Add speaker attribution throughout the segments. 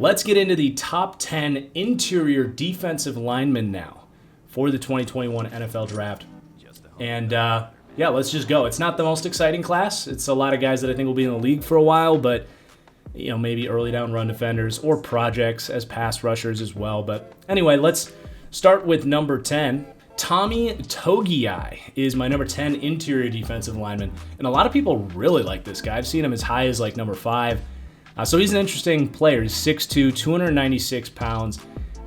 Speaker 1: let's get into the top 10 interior defensive linemen now for the 2021 NFL Draft. And yeah, let's just go. It's not the most exciting class. It's a lot of guys that I think will be in the league for a while, but maybe early down run defenders or projects as pass rushers as well. But anyway, let's start with number 10. Tommy Togiai is my number 10 interior defensive lineman. And a lot of people really like this guy. I've seen him as high as like number 5. So he's an interesting player. He's 6'2", 296 pounds.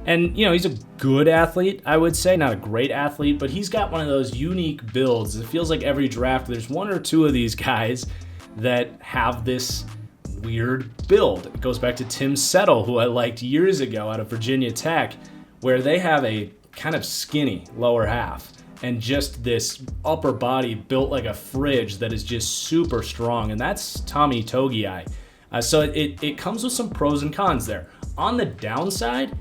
Speaker 1: And, he's a good athlete, I would say. Not a great athlete, but he's got one of those unique builds. It feels like every draft there's one or two of these guys that have this weird build. It goes back to Tim Settle, who I liked years ago out of Virginia Tech, where they have a kind of skinny lower half and just this upper body built like a fridge that is just super strong. And that's Tommy Togiai. So it comes with some pros and cons there. On the downside,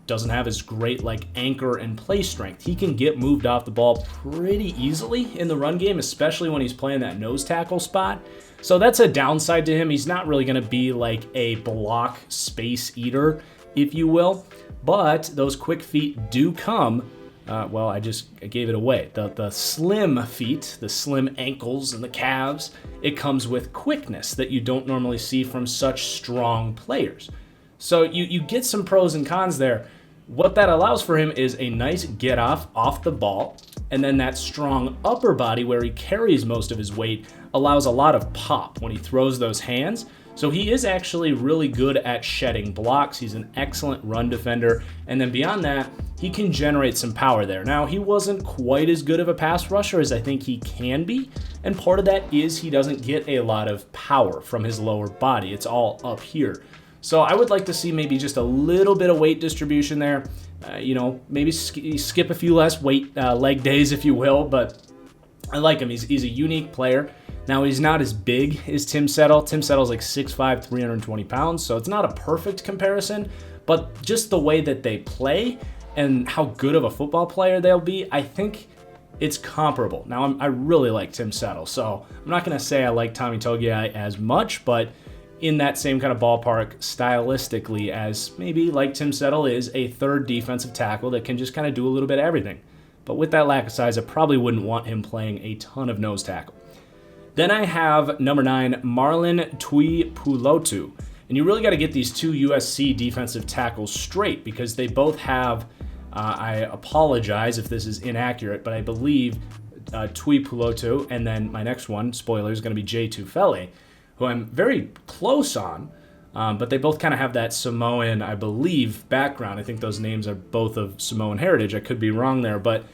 Speaker 1: doesn't have as great like anchor and play strength. He can get moved off the ball pretty easily in the run game, especially when he's playing that nose tackle spot. So that's a downside to him. He's not really going to be like a block space eater, if you will. But those quick feet do come. I gave it away. The slim feet, the slim ankles and the calves, it comes with quickness that you don't normally see from such strong players. So you get some pros and cons there. What that allows for him is a nice get off the ball, and then that strong upper body where he carries most of his weight allows a lot of pop when he throws those hands. So he is actually really good at shedding blocks. He's an excellent run defender. And then beyond that, he can generate some power there. Now, he wasn't quite as good of a pass rusher as I think he can be. And part of that is he doesn't get a lot of power from his lower body. It's all up here. So I would like to see maybe just a little bit of weight distribution there. Maybe skip a few less leg days, if you will. But I like him. He's a unique player. Now, he's not as big as Tim Settle. Tim Settle's like 6'5", 320 pounds, so it's not a perfect comparison, but just the way that they play and how good of a football player they'll be, I think it's comparable. Now, I really like Tim Settle, so I'm not going to say I like Tommy Togiai as much, but in that same kind of ballpark stylistically as maybe like Tim Settle is a third defensive tackle that can just kind of do a little bit of everything. But with that lack of size, I probably wouldn't want him playing a ton of nose tackle. Then I have number 9, Marlon Tuipulotu. And you really got to get these two USC defensive tackles straight because they both have, I apologize if this is inaccurate, but I believe Tuipulotu, and then my next one, spoiler, is going to be Tufele, who I'm very close on, but they both kind of have that Samoan, I believe, background. I think those names are both of Samoan heritage. I could be wrong there, but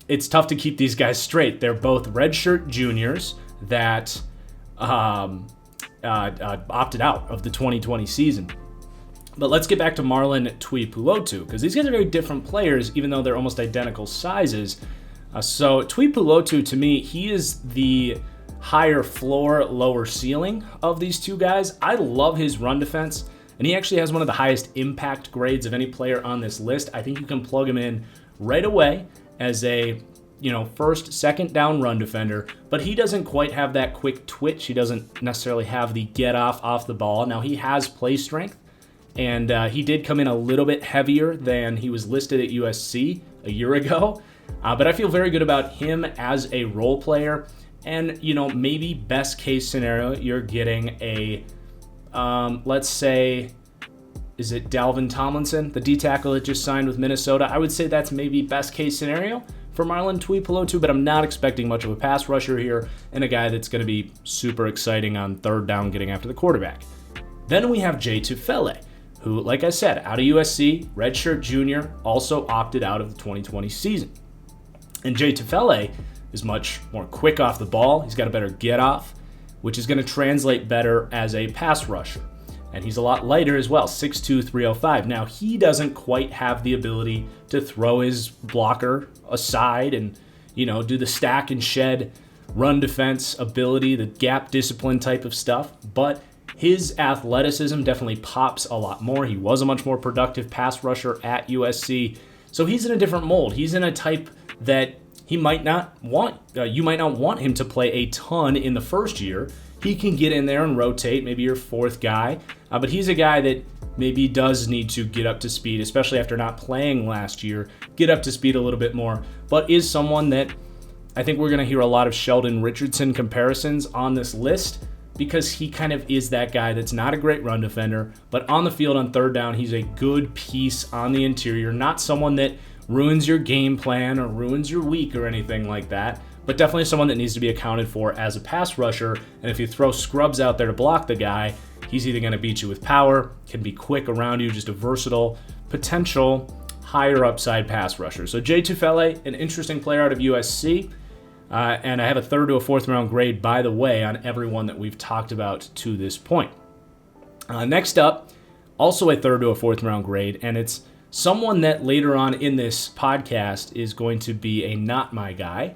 Speaker 1: it's tough to keep these guys straight. They're both redshirt juniors that opted out of the 2020 season. But let's get back to Marlon Tuipulotu, because these guys are very different players, even though they're almost identical sizes. So Tuipulotu, to me, he is the higher floor, lower ceiling of these two guys. I love his run defense, and he actually has one of the highest impact grades of any player on this list. I think you can plug him in right away as a first, second down run defender, but he doesn't quite have that quick twitch. He doesn't necessarily have the get off the ball. Now, he has play strength, and he did come in a little bit heavier than he was listed at USC a year ago, but I feel very good about him as a role player. And, maybe best case scenario, you're getting a, let's say, is it Dalvin Tomlinson, the D-tackle that just signed with Minnesota? I would say that's maybe best case scenario for Marlon Tuipulotu, but I'm not expecting much of a pass rusher here and a guy that's going to be super exciting on third down getting after the quarterback. Then we have Tufele, who, like I said, out of USC, redshirt junior, also opted out of the 2020 season. And Tufele is much more quick off the ball. He's got a better get off, which is going to translate better as a pass rusher. And he's a lot lighter as well, 6'2", 305. Now, he doesn't quite have the ability to throw his blocker aside and, do the stack and shed run defense ability, the gap discipline type of stuff. But his athleticism definitely pops a lot more. He was a much more productive pass rusher at USC. So he's in a different mold. He's in a type that he might not want, you might not want him to play a ton in the first year. He can get in there and rotate, maybe your fourth guy, But he's a guy that maybe does need to get up to speed, especially after not playing last year, get up to speed a little bit more, but is someone that I think we're going to hear a lot of Sheldon Richardson comparisons on this list, because he kind of is that guy that's not a great run defender, but on the field on third down, he's a good piece on the interior, not someone that ruins your game plan or ruins your week or anything like that, but definitely someone that needs to be accounted for as a pass rusher. And if you throw scrubs out there to block the guy, he's either going to beat you with power, can be quick around you, just a versatile, potential, higher upside pass rusher. So Jay Tufele, an interesting player out of USC. And I have a 3rd to a 4th round grade, by the way, on everyone that we've talked about to this point. Next up, also a 3rd to a 4th round grade, and it's someone that later on in this podcast is going to be a not my guy,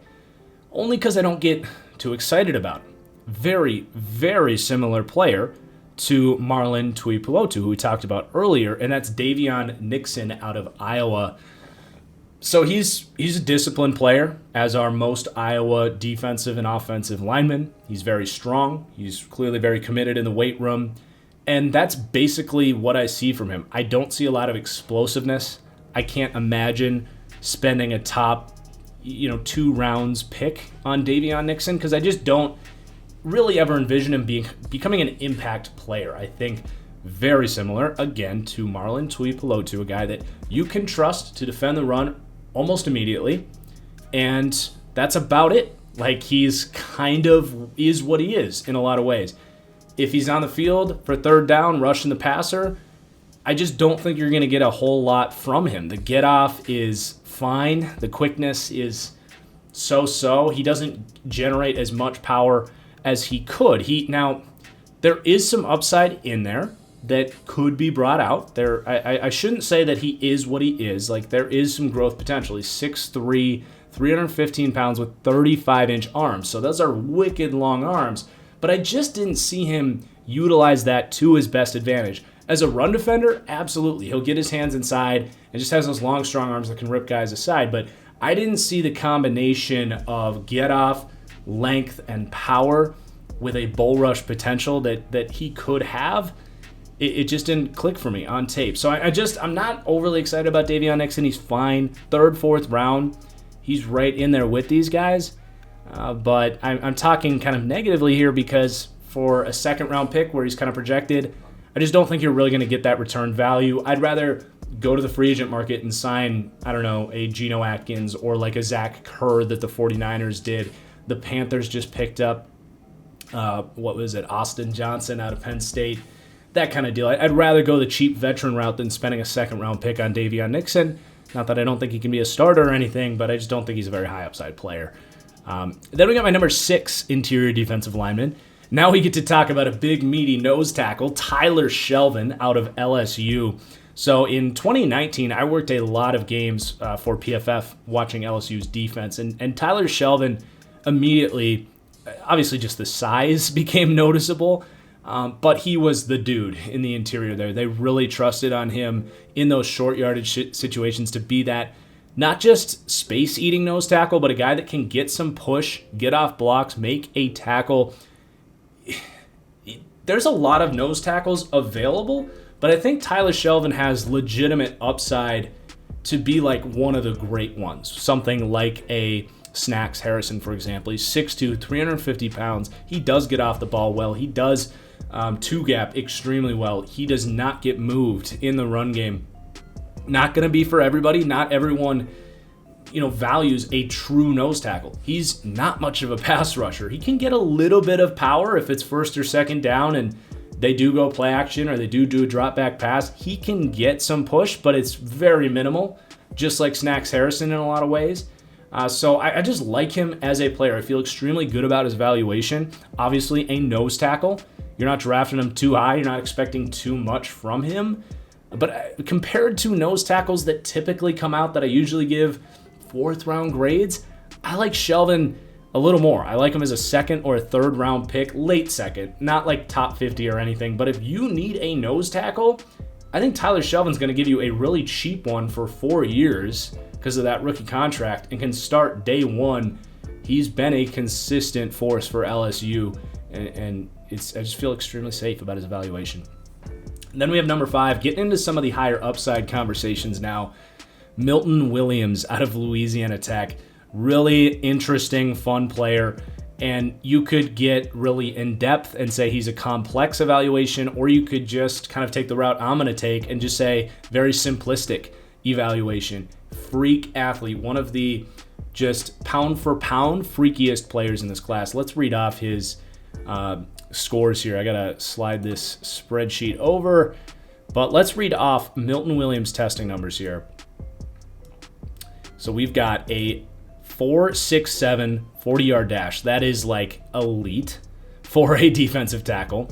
Speaker 1: only because I don't get too excited about him. Very, very similar player to Marlon Tuipulotu, who we talked about earlier, and that's Daviyon Nixon out of Iowa. So he's a disciplined player, as are most Iowa defensive and offensive linemen. He's very strong. He's clearly very committed in the weight room. And that's basically what I see from him. I don't see a lot of explosiveness. I can't imagine spending a top, 2 rounds pick on Daviyon Nixon, because I just don't really ever envision him becoming an impact player. I think very similar, again, to Marlon Tuipulotu, a guy that you can trust to defend the run almost immediately, and that's about it. Like, he's kind of is what he is in a lot of ways. If he's on the field for third down, rushing the passer, I just don't think you're going to get a whole lot from him. The get off is fine. The quickness is so-so. He doesn't generate as much power as he could. Now, there is some upside in there that could be brought out. I shouldn't say that he is what he is. Like, there is some growth potential. He's 6'3", 315 pounds with 35-inch arms. So those are wicked long arms. But I just didn't see him utilize that to his best advantage. As a run defender, absolutely. He'll get his hands inside and just has those long, strong arms that can rip guys aside. But I didn't see the combination of get-off, length, and power with a bull rush potential that he could have. It just didn't click for me on tape. So I'm not overly excited about Daviyon Nixon. He's fine. 3rd, 4th round. He's right in there with these guys. But I'm talking kind of negatively here, because for a 2nd round pick where he's kind of projected, I just don't think you're really going to get that return value. I'd rather go to the free agent market and sign, a Geno Atkins or like a Zach Kerr that the 49ers did. The Panthers just picked up, Austin Johnson out of Penn State. That kind of deal. I'd rather go the cheap veteran route than spending a 2nd round pick on Daviyon Nixon. Not that I don't think he can be a starter or anything, but I just don't think he's a very high upside player. Then we got my number 6 interior defensive lineman. Now we get to talk about a big, meaty nose tackle, Tyler Shelvin out of LSU. So in 2019, I worked a lot of games for PFF watching LSU's defense, and Tyler Shelvin immediately, obviously just the size became noticeable, but he was the dude in the interior there. They really trusted on him in those short yardage situations to be that not just space-eating nose tackle, but a guy that can get some push, get off blocks, make a tackle. There's a lot of nose tackles available, but I think Tyler Shelvin has legitimate upside to be like one of the great ones. Something like a Snacks Harrison, for example. He's 6'2", 350 pounds. He does get off the ball well. He does two-gap extremely well. He does not get moved in the run game. Not going to be for everybody. Not everyone, values a true nose tackle. He's not much of a pass rusher. He can get a little bit of power if it's 1st or 2nd down and they do go play action or they do a drop back pass. He can get some push, but it's very minimal, just like Snacks Harrison in a lot of ways. So I just like him as a player. I feel extremely good about his valuation. Obviously, a nose tackle. You're not drafting him too high. You're not expecting too much from him. But compared to nose tackles that typically come out that I usually give 4th round grades, I like Shelvin a little more. I like him as a 2nd or a 3rd round pick, late 2nd, not like top 50 or anything. But if you need a nose tackle, I think Tyler Shelvin's going to give you a really cheap one for 4 years because of that rookie contract and can start day one. He's been a consistent force for LSU, and I just feel extremely safe about his evaluation. And then we have number 5, getting into some of the higher upside conversations now. Milton Williams out of Louisiana Tech. Really interesting, fun player. And you could get really in depth and say he's a complex evaluation, or you could just kind of take the route I'm going to take and just say very simplistic evaluation. Freak athlete, one of the just pound for pound freakiest players in this class. Let's read off his scores here. I got to slide this spreadsheet over, but let's read off Milton Williams testing numbers here. So we've got a 4.67 40-yard dash. That is like elite for a defensive tackle.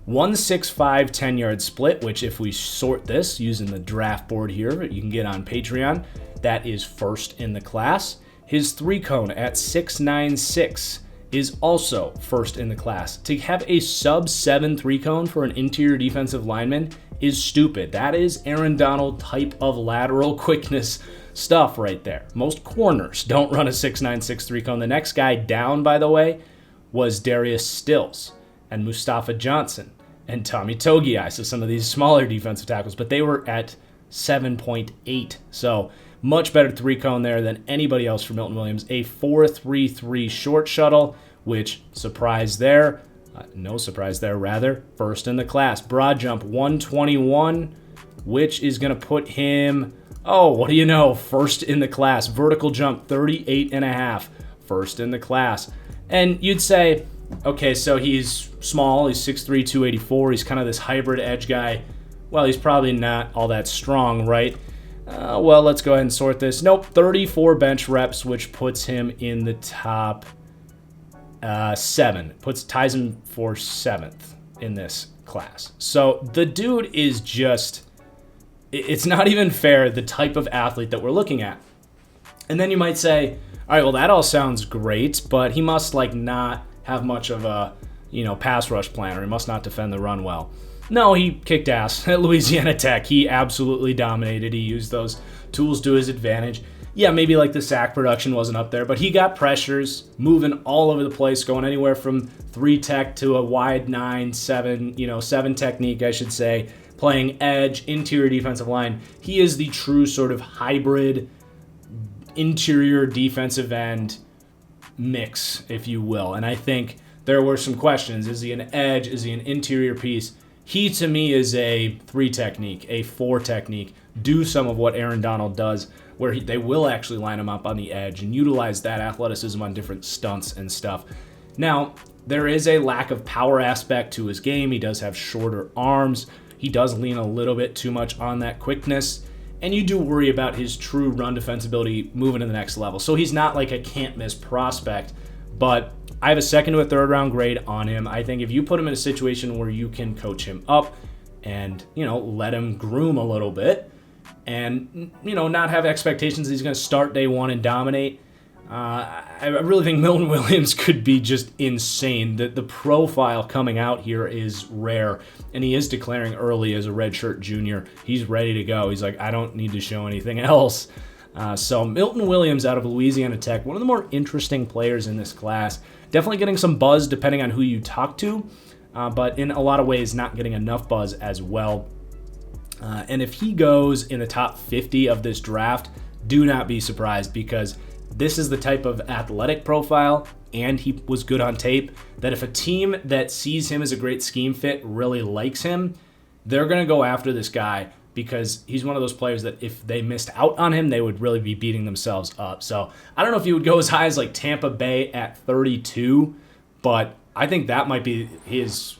Speaker 1: 1.65 10-yard split, which if we sort this using the draft board here, you can get on Patreon, that is first in the class. His 3-cone at 6.96 is also first in the class. To have a sub-7 3-cone for an interior defensive lineman is stupid. That is Aaron Donald type of lateral quickness stuff right there. Most corners don't run a 6.96 3-cone. The next guy down, by the way, was Darius Stills and Mustafa Johnson and Tommy Togiai. So some of these smaller defensive tackles, but they were at 7.8. So much better 3-cone there than anybody else for Milton Williams. A 4.33 short shuttle, which surprise there. No surprise there, rather. First in the class. Broad jump 121, which is going to put him, oh, what do you know? First in the class. Vertical jump 38.5. First in the class. And you'd say, okay, so he's small. He's 6'3", 284. He's kind of this hybrid edge guy. Well, he's probably not all that strong, right? Well, let's go ahead and sort this. Nope, 34 bench reps, which puts him in the top 7. Ties him for 7th in this class. So the dude is just, it's not even fair the type of athlete that we're looking at. And then you might say, all right, well, that all sounds great, but he must not have much of a, pass rush plan, or he must not defend the run well. No, he kicked ass at Louisiana Tech. He absolutely dominated. He used those tools to his advantage. Yeah, maybe like the sack production wasn't up there, but he got pressures, moving all over the place, going anywhere from 3 tech to a wide 9, 7, 7 technique, I should say, playing edge, interior defensive line. He is the true sort of hybrid interior defensive end mix, if you will. And I think there were some questions. Is he an edge? Is he an interior piece? He, to me, is a 3 technique, a 4 technique. Do some of what Aaron Donald does, where they will actually line him up on the edge and utilize that athleticism on different stunts and stuff. Now, there is a lack of power aspect to his game. He does have shorter arms. He does lean a little bit too much on that quickness. And you do worry about his true run defensibility moving to the next level. So he's not like a can't-miss prospect, but I have a 2nd to a 3rd round grade on him. I think if you put him in a situation where you can coach him up and, let him groom a little bit and, not have expectations that he's going to start day one and dominate, I really think Milton Williams could be just insane. The profile coming out here is rare, and he is declaring early as a redshirt junior. He's ready to go. He's like, I don't need to show anything else. So Milton Williams out of Louisiana Tech, one of the more interesting players in this class. Definitely getting some buzz depending on who you talk to, but in a lot of ways not getting enough buzz as well. And if he goes in the top 50 of this draft, do not be surprised, because this is the type of athletic profile, and he was good on tape, that if a team that sees him as a great scheme fit really likes him, they're going to go after this guy, because he's one of those players that if they missed out on him, they would really be beating themselves up. So I don't know if he would go as high as like Tampa Bay at 32, but I think that might be his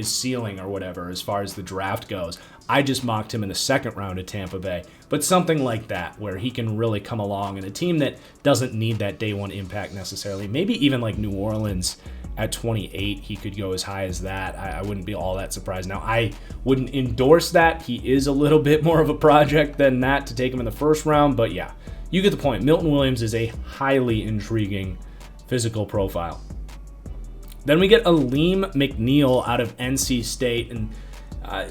Speaker 1: ceiling or whatever as far as the draft goes. I just mocked him in the 2nd round at Tampa Bay, but something like that where he can really come along, and a team that doesn't need that day one impact necessarily, maybe even like New Orleans at 28, he could go as high as that. I wouldn't be all that surprised. Now, I wouldn't endorse that. He is a little bit more of a project than that to take him in the 1st round, but yeah, you get the point. Milton Williams is a highly intriguing physical profile. Then we get Alim McNeil out of NC State, and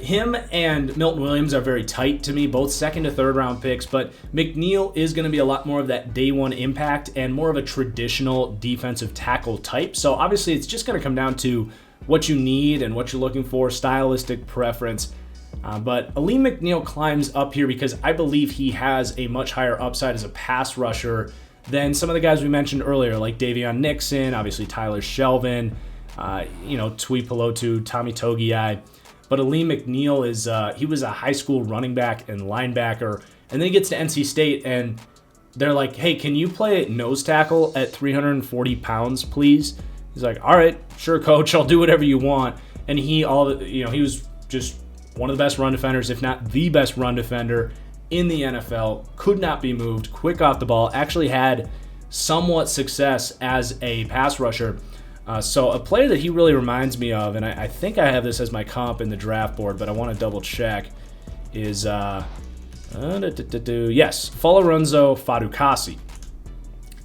Speaker 1: him and Milton Williams are very tight to me, both 2nd to 3rd round picks, but McNeil is going to be a lot more of that day one impact and more of a traditional defensive tackle type. So obviously it's just going to come down to what you need and what you're looking for, stylistic preference. But Alim McNeil climbs up here because I believe he has a much higher upside as a pass rusher than some of the guys we mentioned earlier, like Daviyon Nixon, obviously Tyler Shelvin, Tuipulotu, Tommy Togiai. But Alim McNeil he was a high school running back and linebacker, and then he gets to NC State, and they're like, hey, can you play nose tackle at 340 pounds, please? He's like, all right, sure, coach, I'll do whatever you want. And he was just one of the best run defenders, if not the best run defender in the NFL, could not be moved, quick off the ball, actually had somewhat success as a pass rusher. So a player that he really reminds me of, and I think I have this as my comp in the draft board, but I want to double check, is, yes, Folorunso Fatukasi.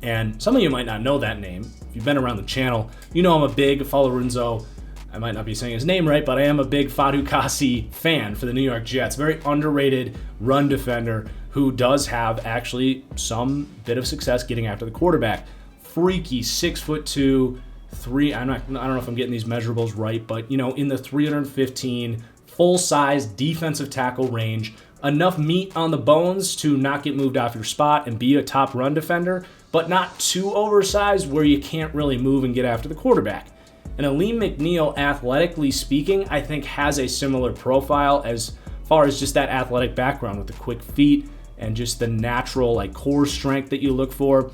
Speaker 1: And some of you might not know that name. If you've been around the channel, you know I'm a big Folorunso, I might not be saying his name right, but I am a big Fatukasi fan for the New York Jets. Very underrated run defender who does have actually some bit of success getting after the quarterback. Freaky 6'2", I don't know if I'm getting these measurables right, but in the 315 full-size defensive tackle range, enough meat on the bones to not get moved off your spot and be a top run defender, but not too oversized where you can't really move and get after the quarterback. And Alim McNeil, athletically speaking, I think has a similar profile as far as just that athletic background with the quick feet and just the natural core strength that you look for.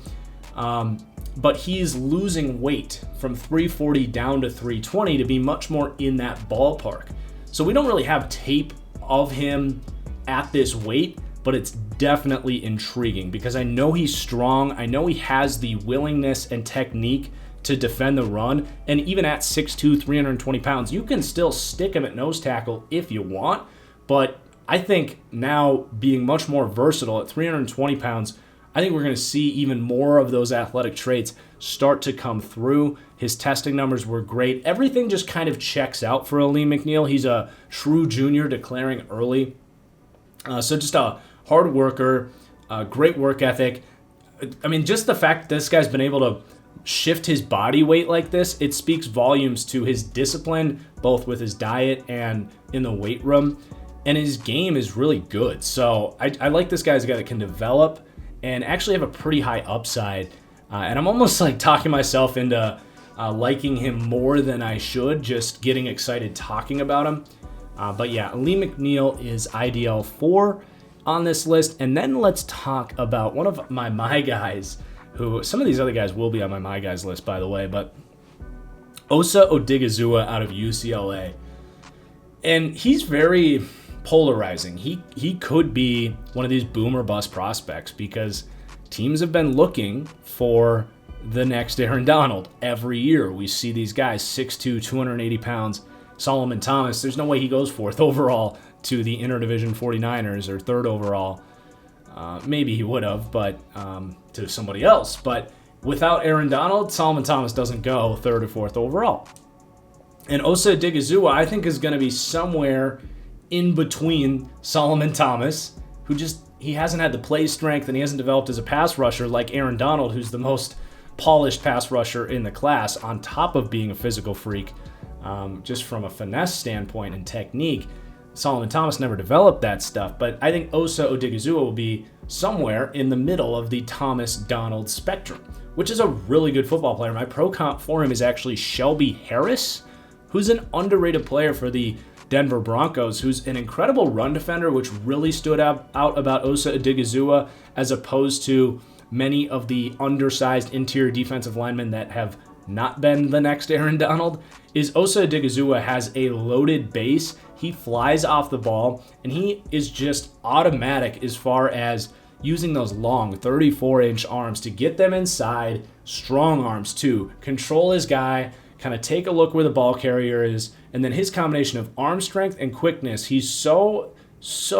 Speaker 1: But he's losing weight from 340 down to 320 to be much more in that ballpark. So we don't really have tape of him at this weight, but it's definitely intriguing because I know he's strong. I know he has the willingness and technique to defend the run, and even at 6'2", 320 pounds, you can still stick him at nose tackle if you want, but I think now being much more versatile at 320 pounds, I think we're going to see even more of those athletic traits start to come through. His testing numbers were great. Everything just kind of checks out for Alim McNeil. He's a true junior declaring early. So just a hard worker, great work ethic. I mean, just the fact that this guy's been able to shift his body weight like this, it speaks volumes to his discipline, both with his diet and in the weight room. And his game is really good. So I like this guy as a guy that can develop and actually have a pretty high upside. And I'm almost talking myself into liking him more than I should, just getting excited talking about him. But yeah, Alim McNeil is IDL 4 on this list. And then let's talk about one of my guys, who some of these other guys will be on my guys list, by the way, but Osa Odighizuwa out of UCLA. And he's very polarizing. He could be one of these boom or bust prospects because teams have been looking for the next Aaron Donald. Every year we see these guys, 6'2", 280 pounds. Solomon Thomas, there's no way he goes fourth overall to the Interdivision 49ers or third overall. Maybe he would have, but to somebody else. But without Aaron Donald, Solomon Thomas doesn't go third or fourth overall. And Osa Odighizuwa, I think, is going to be somewhere in between Solomon Thomas, who he hasn't had the play strength and he hasn't developed as a pass rusher like Aaron Donald, who's the most polished pass rusher in the class, on top of being a physical freak. Just from a finesse standpoint and technique, Solomon Thomas never developed that stuff, but I think Osa Odighizuwa will be somewhere in the middle of the Thomas-Donald spectrum, which is a really good football player. My pro comp for him is actually Shelby Harris, who's an underrated player for the Denver Broncos, who's an incredible run defender, which really stood out about Osa Odighizuwa as opposed to many of the undersized interior defensive linemen that have not been the next Aaron Donald, is Osa Odighizuwa has a loaded base. He flies off the ball, and he is just automatic as far as using those long 34-inch arms to get them inside, strong arms too, control his guy, kind of take a look where the ball carrier is, and then his combination of arm strength and quickness, he's so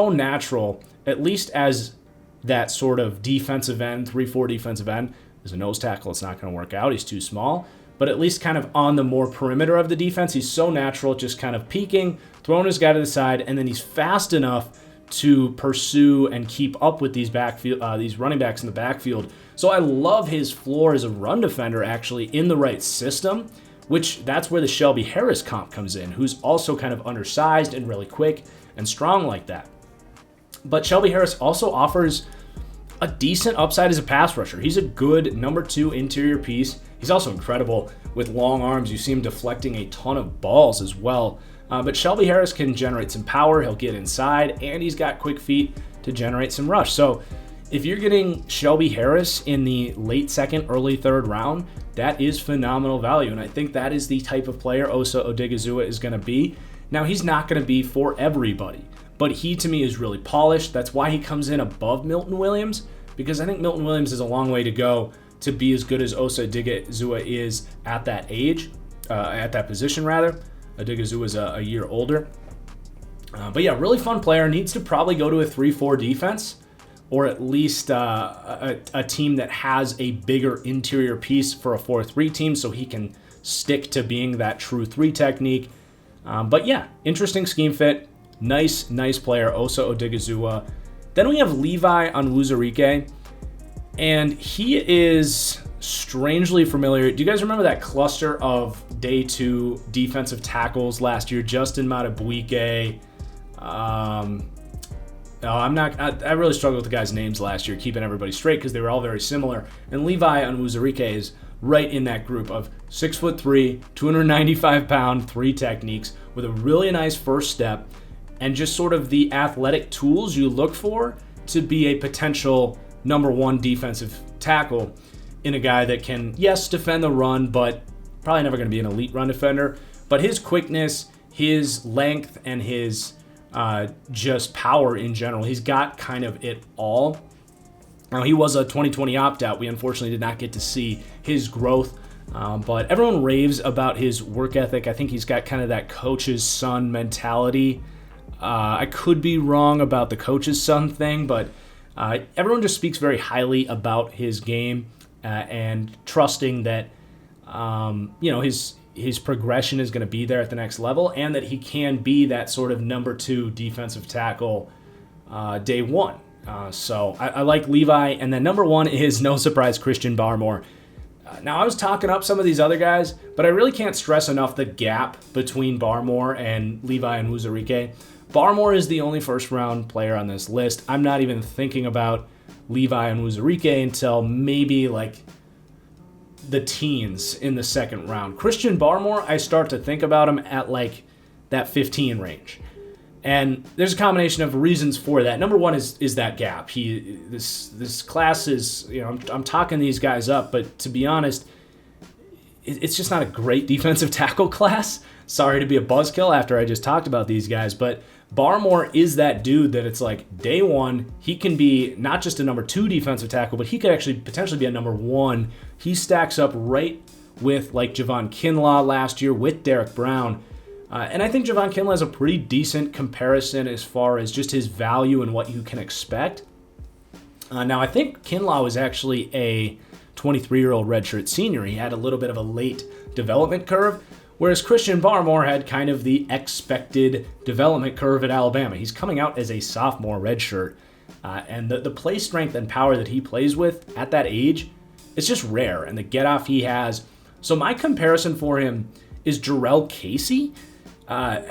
Speaker 1: natural, at least as that sort of defensive end, 3-4 defensive end. As a nose tackle, it's not going to work out. He's too small. But at least kind of on the more perimeter of the defense, he's so natural, just kind of peeking, throwing his guy to the side, and then he's fast enough to pursue and keep up with these running backs in the backfield. So I love his floor as a run defender, actually, in the right system, which that's where the Shelby Harris comp comes in, who's also kind of undersized and really quick. and strong like that. But Shelby Harris also offers a decent upside as a pass rusher. He's a good number 2 interior piece. He's also incredible with long arms. You see him deflecting a ton of balls as well. But Shelby Harris can generate some power. He'll get inside, and he's got quick feet to generate some rush. So if you're getting Shelby Harris in the late second, early third round, that is phenomenal value. And I think that is the type of player Osa Odighizuwa is going to be. Now, he's not going to be for everybody, but he, to me, is really polished. That's why he comes in above Milton Williams, because I think Milton Williams is a long way to go to be as good as Osa Odighizuwa is at that age, at that position, rather. Odighizuwa is a year older. But yeah, really fun player. Needs to probably go to a 3-4 defense, or at least a team that has a bigger interior piece for a 4-3 team, so he can stick to being that true 3 technique. But yeah, interesting scheme fit. Nice player, Osa Odighizuwa. Then we have Levi Onwuzurike, and he is strangely familiar. Do you guys remember that cluster of day 2 defensive tackles last year? Justin Madubuike. I really struggled with the guys' names last year, keeping everybody straight because they were all very similar. And Levi Onwuzurike is right in that group of 6'3", 295-pound, 3 techniques with a really nice first step and just sort of the athletic tools you look for to be a potential number 1 defensive tackle in a guy that can, yes, defend the run, but probably never going to be an elite run defender. But his quickness, his length, and his just power in general, he's got kind of it all. Now, he was a 2020 opt-out. We unfortunately did not get to see his growth, but everyone raves about his work ethic. I think he's got kind of that coach's son mentality. I could be wrong about the coach's son thing, but everyone just speaks very highly about his game and trusting that his progression is going to be there at the next level, and that he can be that sort of number 2 defensive tackle day 1. So I like Levi. And then number 1 is, no surprise, Christian Barmore. Now, I was talking up some of these other guys, but I really can't stress enough the gap between Barmore and Levi Onwuzurike. Barmore is the only first-round player on this list. I'm not even thinking about Levi Onwuzurike until maybe like the teens in the second round. Christian Barmore, I start to think about him at like that 15 range. And there's a combination of reasons for that. Number 1 is that gap. This class is, I'm talking these guys up, but to be honest, it's just not a great defensive tackle class. Sorry to be a buzzkill after I just talked about these guys, but Barmore is that dude that it's like day 1, he can be not just a number 2 defensive tackle, but he could actually potentially be a number 1. He stacks up right with like Javon Kinlaw last year, with Derek Brown. And I think Javon Kinlaw is a pretty decent comparison as far as just his value and what you can expect. Now, I think Kinlaw was actually a 23-year-old redshirt senior. He had a little bit of a late development curve, whereas Christian Barmore had kind of the expected development curve at Alabama. He's coming out as a sophomore redshirt, and the play strength and power that he plays with at that age, it's just rare, and the get-off he has. So my comparison for him is Jarrell Casey. I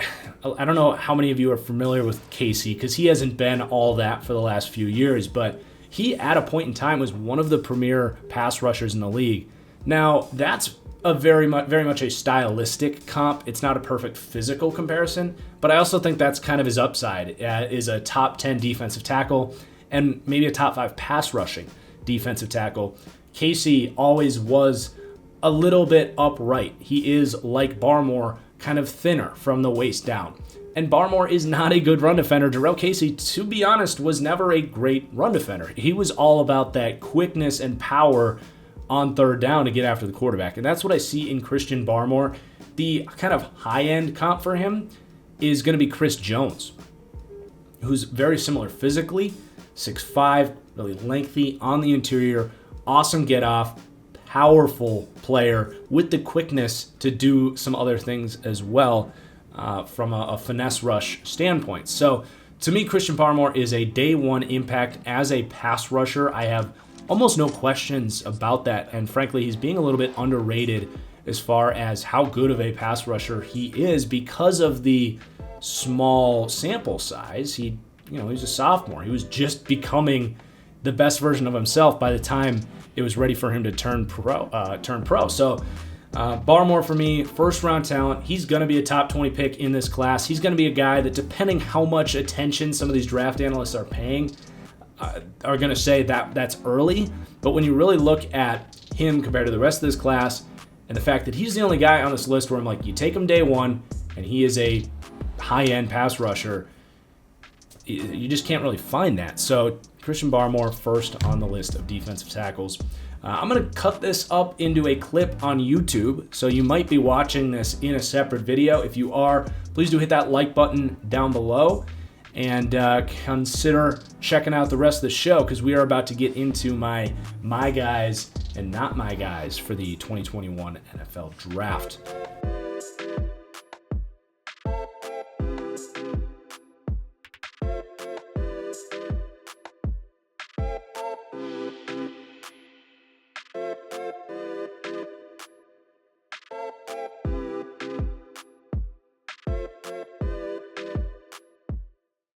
Speaker 1: don't know how many of you are familiar with Casey, because he hasn't been all that for the last few years, but he, at a point in time, was one of the premier pass rushers in the league. Now, that's a very much a stylistic comp. It's not a perfect physical comparison, but I also think that's kind of his upside, is a top 10 defensive tackle and maybe a top 5 pass rushing defensive tackle. Casey always was a little bit upright. He is, like Barmore, kind of thinner from the waist down. And Barmore is not a good run defender. Jarrell Casey, to be honest, was never a great run defender. He was all about that quickness and power on third down to get after the quarterback. And that's what I see in Christian Barmore. The kind of high-end comp for him is going to be Chris Jones, who's very similar physically, 6'5", really lengthy on the interior, awesome get-off, powerful player with the quickness to do some other things as well from a finesse rush standpoint. So to me, Christian Barmore is a day 1 impact as a pass rusher. I have almost no questions about that, and frankly, he's being a little bit underrated as far as how good of a pass rusher he is because of the small sample size. He was a sophomore. He was just becoming the best version of himself by the time it was ready for him to turn pro. So Barmore for me, first round talent. He's going to be a top 20 pick in this class. He's going to be a guy that, depending how much attention some of these draft analysts are paying, are going to say that that's early. But when you really look at him compared to the rest of this class, and the fact that he's the only guy on this list where I'm like, you take him day one, and he is a high-end pass rusher, you just can't really find that. So Christian Barmore, first on the list of defensive tackles. I'm going to cut this up into a clip on YouTube, so you might be watching this in a separate video. If you are, please do hit that like button down below, and consider checking out the rest of the show, because we are about to get into my guys and not my guys for the 2021 NFL Draft.